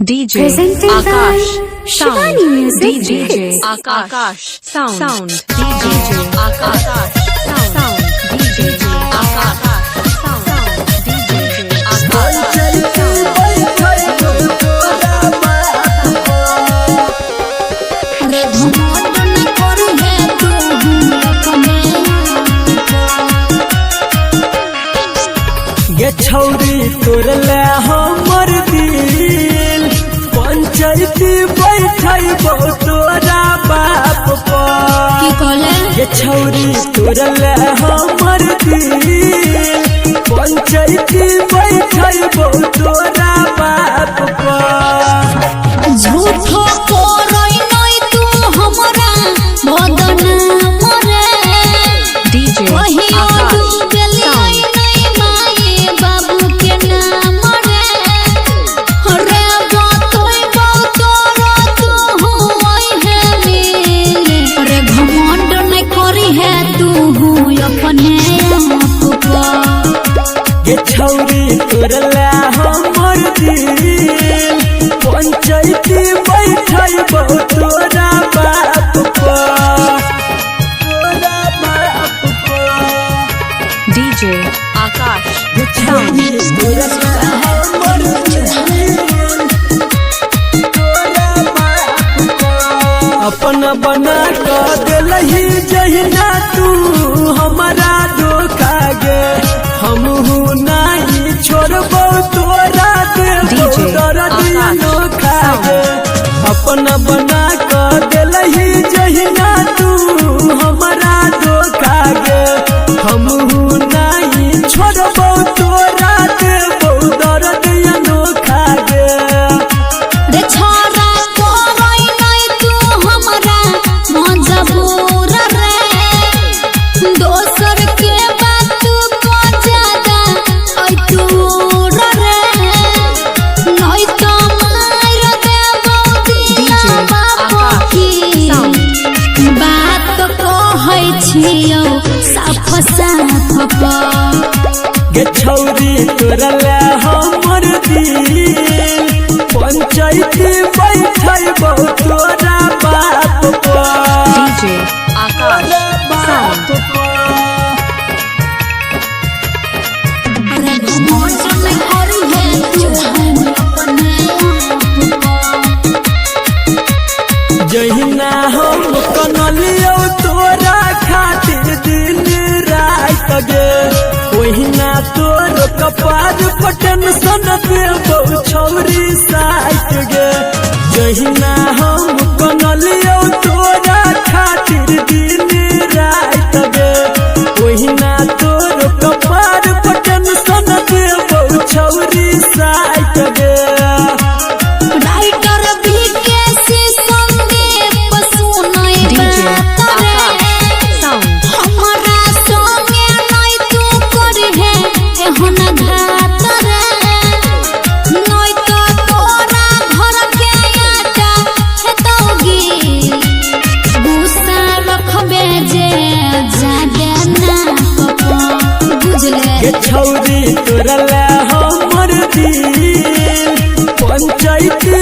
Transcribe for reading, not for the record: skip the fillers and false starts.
DJ Akash Sound DJ Akash Sound DJ Akash Sound DJ Akash Sound DJ ये छौरी तोरले हमर दिल पंचायती बैठई तोरा बाप पर ये छौरी तोरले हमर दिल पंचायती बैठई तोरा बाप पर झूठो कोरई नहीं तू हमरा बदनाम रे DJ वही डूबेली नहीं माई बाबू के नाम रे बातोई तोरा तू होई है मिले रे घमंड नहीं करी है तू अपने आप पर ये छौरी तोरले हमर दिल पंचायती बैठई तोरा बाप पर DJ Akash अपना बना कर दिलही जहिना तू हमारा धोखा गे हमहू नहीं छोड़बो तोरा DJ दर्द Akash अनोखा गे अपना बना कर दिलही जहिना तू हमारा धोखा गे हमहू नहीं छोड़बो तोरा दर्द अनोखा गे रे छोरा कोरई नहीं तू हमरा मजबूर रे दोसर के बात को ज्यादा ऐ दूर रे नहीं तो मार देबो दिया बाप की बात कहै छियौ साफ साफ गे छौरी तोरले हमर दिल पंचायती बैठई तोरा बाप पर DJ Akash Sound अरे घमंड नहीं करी है तू अपने आप जहिना हम कनलियो तोरा खातिर दिन रात गे ओहिना तोर कपार पटन सन देबो छौरी साथ गे जहिना हम कनलियो तोरा खातिर दिन रात गे ओहिना तोर कपार पटन सन देबो छौरी साथ गे राइटर भी कैसे संदीप सुनाई DJ बात रे Akash Sound हमारा संगे नहीं तू करी है एहन घात रे नहीं तो तोरा घर के आटा हेतौगी गुस्सा रखबे जे जागे ना कपो बुझले ये छौरी तोरले हमर दिल पंचायती